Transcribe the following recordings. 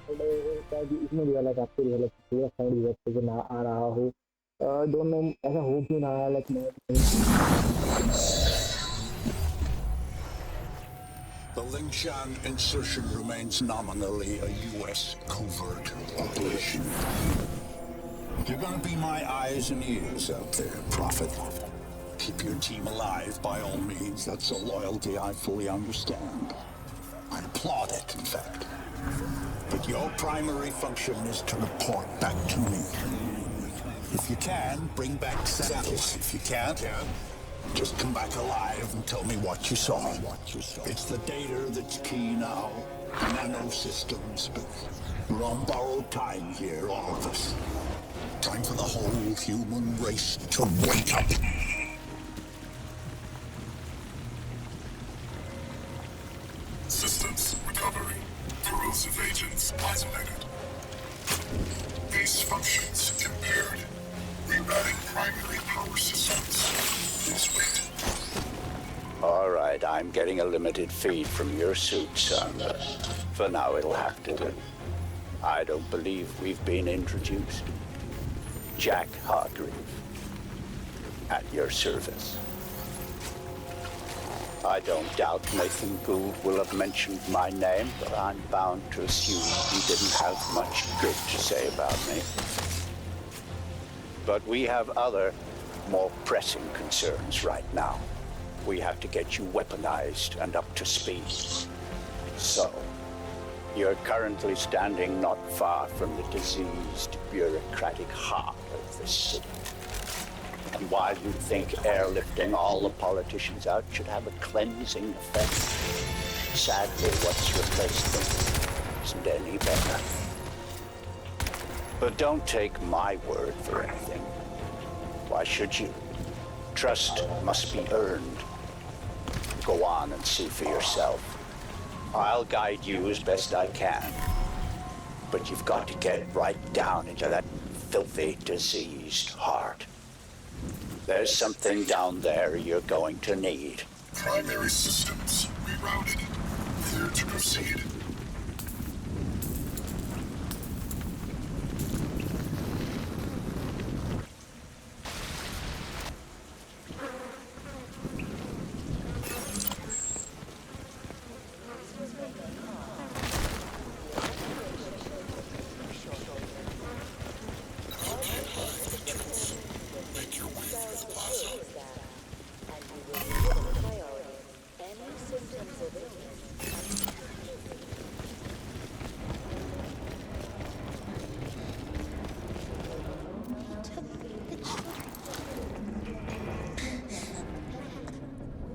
But शायद इसमें भी अलग आपको भी अलग पूरा साउंड भी अच्छे से ना आ रहा हो। दोनों ऐसा हो क्यों ना रहा है, लाइक मैं The Lingshan insertion remains nominally a U.S. covert operation. You're gonna be my eyes and ears out there, Prophet. Keep your team alive by all means. That's a loyalty I fully understand. I applaud it, in fact. But your primary function is to report back to me. If you can, bring back samples. If you can't, just come back alive and tell me what you saw. It's the data that's key now. Nano systems, but we're on borrowed time here, all of us. Time for the whole human race to wake up. Systems recovery. Corrosive agents isolated. Base functions impaired. Rerouting primary power systems. Please wait. All right, I'm getting a limited feed from your suit, son. For now, it'll have to do. I don't believe we've been introduced. Jack Hargreave, at your service. I don't doubt Nathan Gould will have mentioned my name, but I'm bound to assume he didn't have much good to say about me. But we have other, more pressing concerns right now. We have to get you weaponized and up to speed. So, you're currently standing not far from the diseased, bureaucratic heart of the city. And while you think airlifting all the politicians out should have a cleansing effect, sadly what's replaced them isn't any better. But don't take my word for anything. Why should you? Trust must be earned. Go on and see for yourself. I'll guide you as best I can. But you've got to get right down into that filthy, diseased heart. There's something down there you're going to need. Primary systems rerouted. Clear to proceed.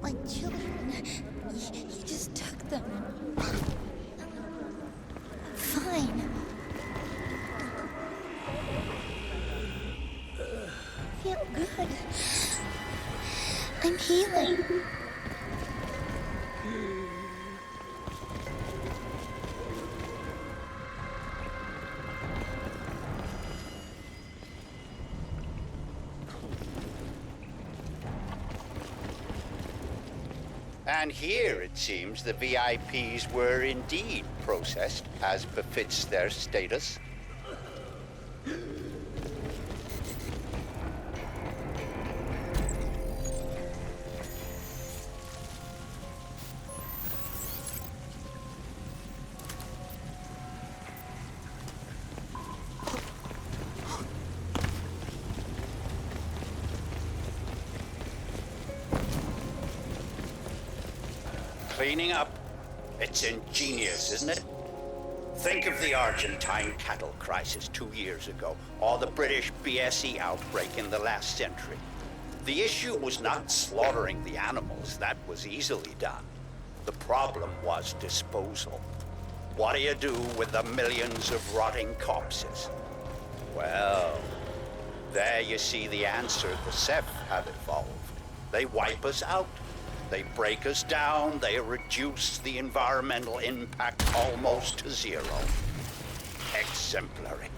My children. He just took them. Fine. Feel good. I'm healing. And here, it seems, the VIPs were indeed processed as befits their status. Cleaning up. It's ingenious, isn't it? Think of the Argentine cattle crisis 2 years ago, or the British BSE outbreak in the last century. The issue was not slaughtering the animals. That was easily done. The problem was disposal. What do you do with the millions of rotting corpses? Well, there you see the answer the Ceph have evolved. They wipe us out. They break us down. They reduce the environmental impact almost to zero. Exemplary.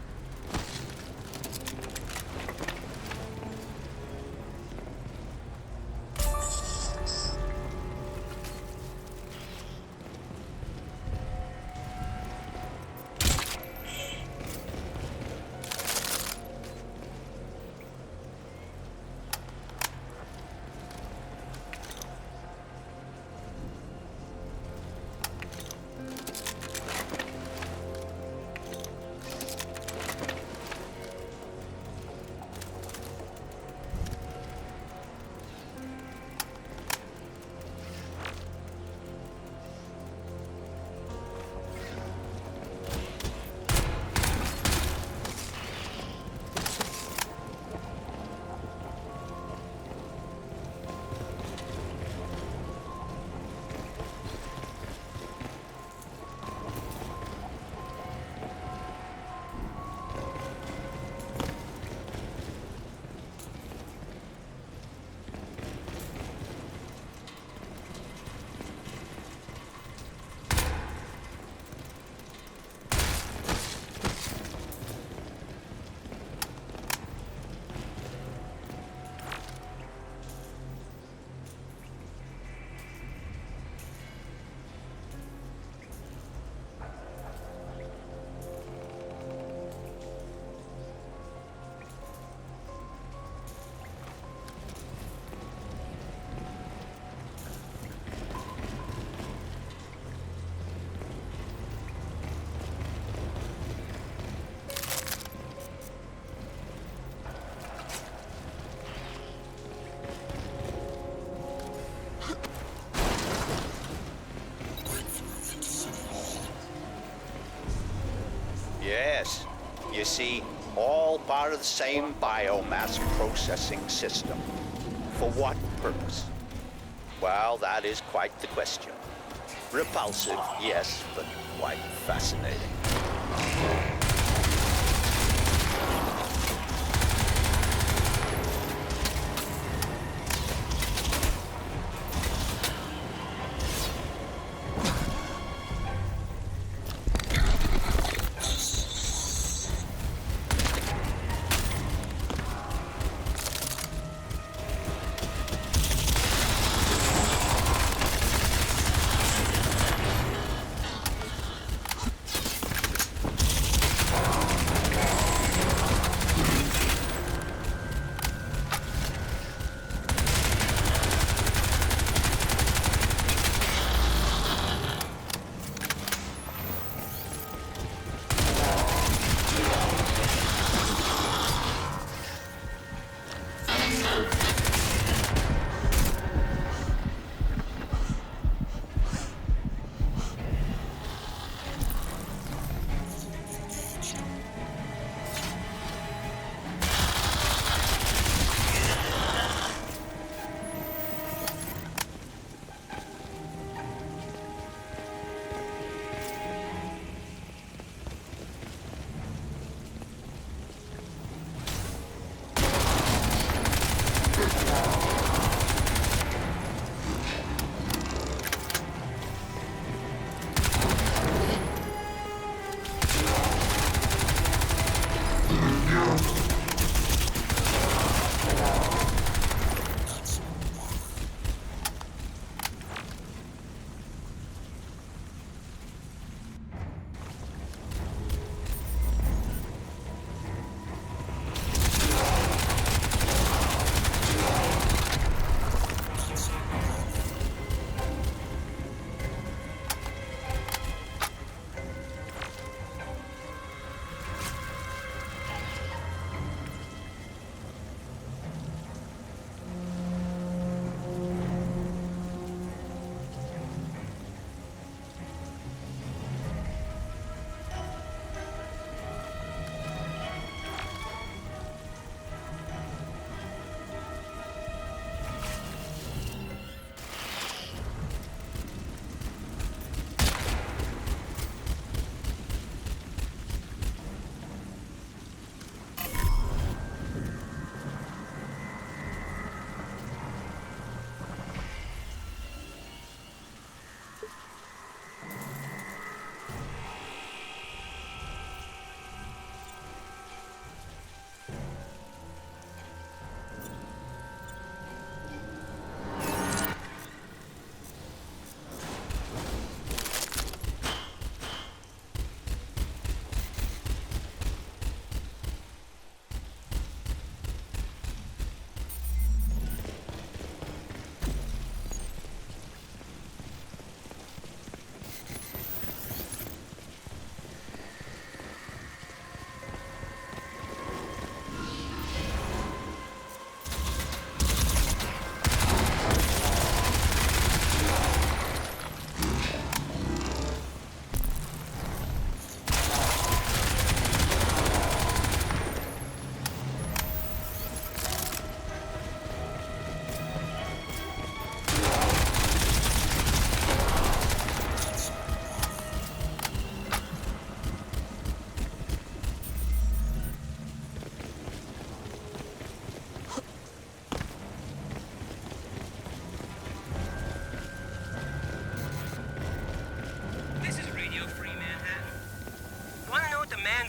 Yes. You see, all part of the same biomass processing system. For what purpose? Well, that is quite the question. Repulsive, yes, but quite fascinating.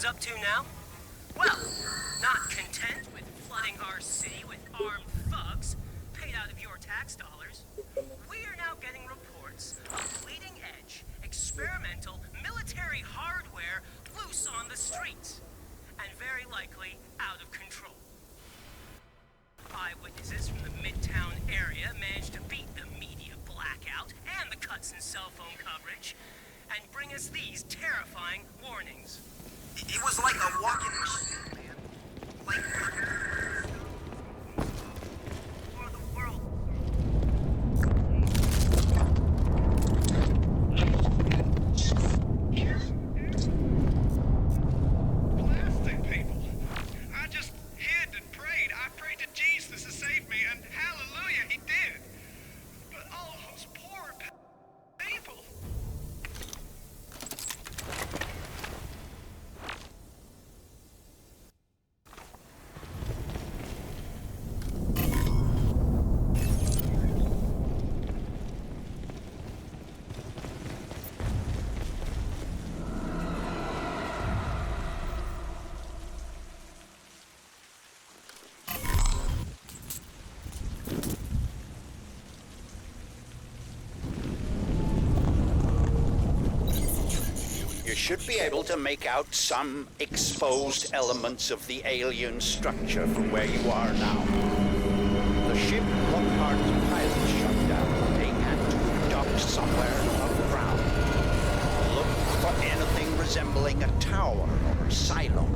Up to now? Well, not content with flooding our city with armed thugs paid out of your tax dollars, we are now getting reports of bleeding-edge, experimental military hardware loose on the streets, and very likely out of control. Eyewitnesses from the Midtown area managed to beat the media blackout and the cuts in cell phone coverage, and bring us these terrifying warnings. It was like a walking machine, man. Like... For the world. should be able to make out some exposed elements of the alien structure from where you are now. The ship Lockhart's pilot shut down. They had to dock somewhere above ground. Look for anything resembling a tower or a silo.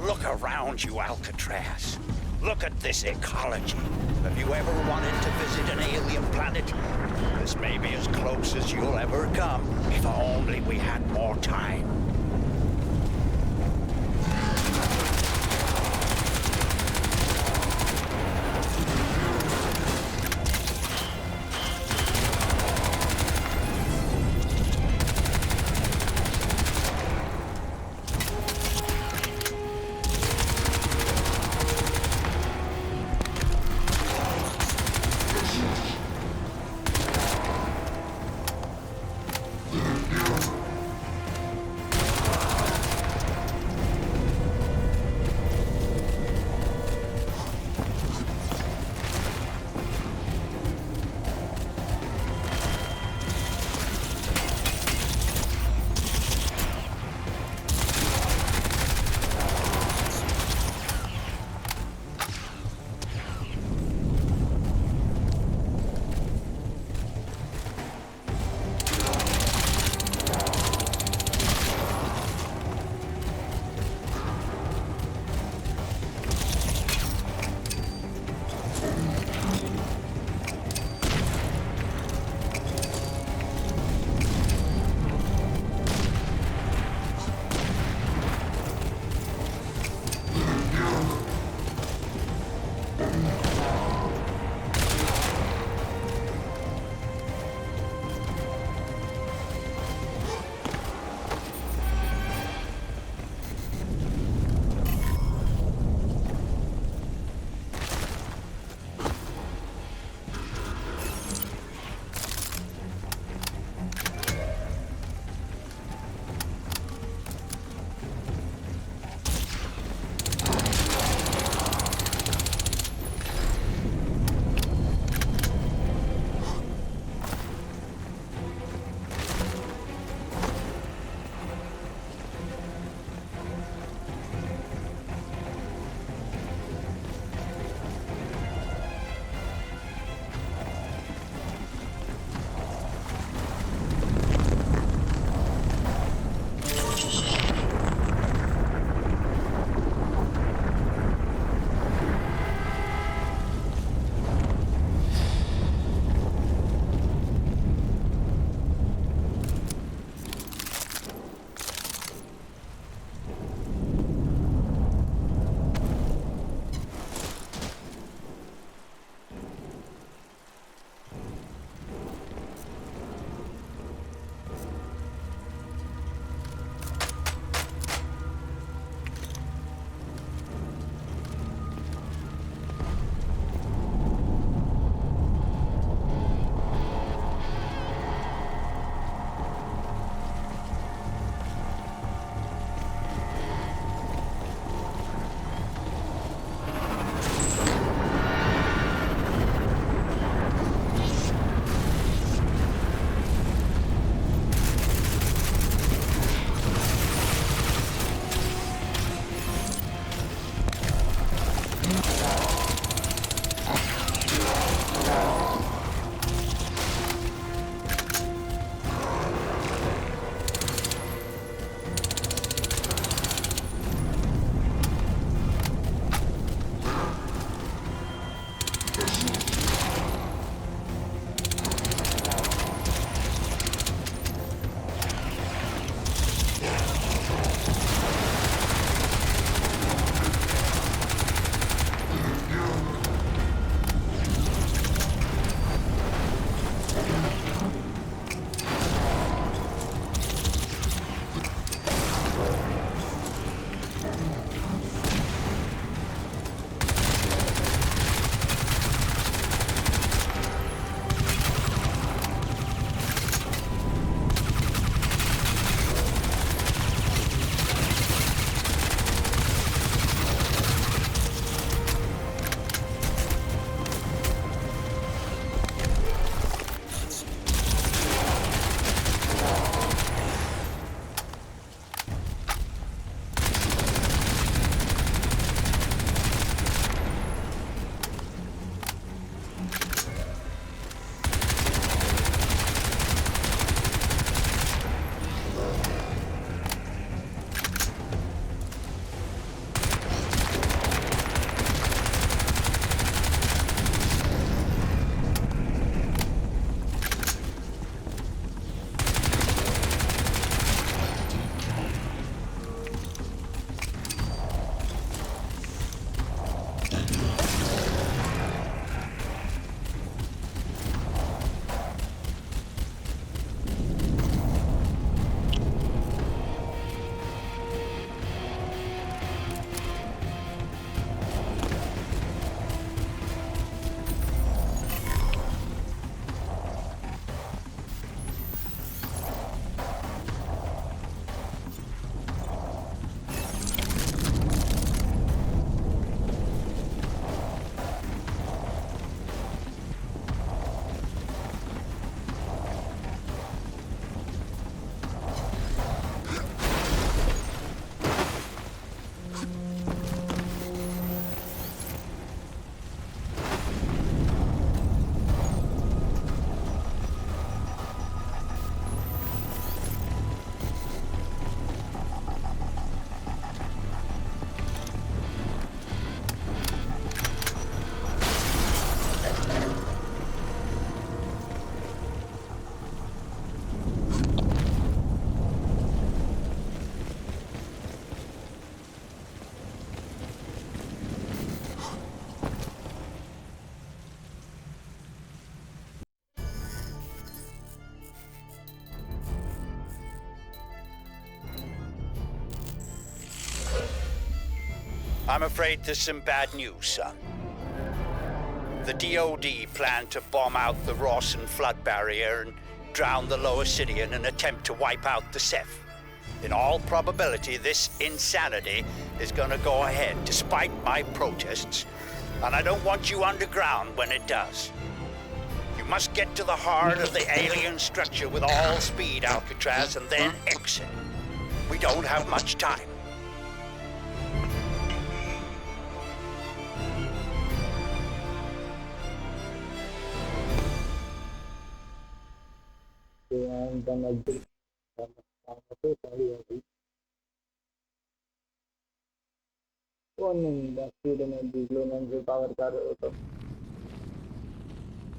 Look around you, Alcatraz. Look at this ecology. Have you ever wanted to visit an alien planet? This may be as close as you'll ever come, if only we had more time. I'm afraid there's some bad news, son. The DOD planned to bomb out the Rawson flood barrier and drown the lower city in an attempt to wipe out the Ceph. In all probability, this insanity is gonna go ahead, despite my protests, and I don't want you underground when it does. You must get to the heart of the alien structure with all speed, Alcatraz, and then exit. We don't have much time. And then I did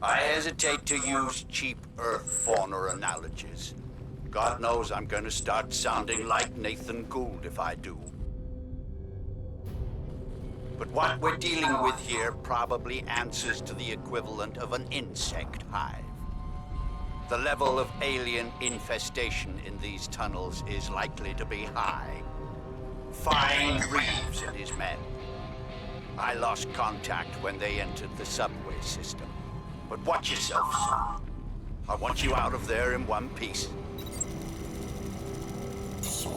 I hesitate to use cheap Earth fauna analogies. God knows I'm gonna start sounding like Nathan Gould if I do. But what we're dealing with here probably answers to the equivalent of an insect hive. The level of alien infestation in these tunnels is likely to be high. Find Reeves and his men. I lost contact when they entered the subway system. But watch yourself, son. I want you out of there in one piece. So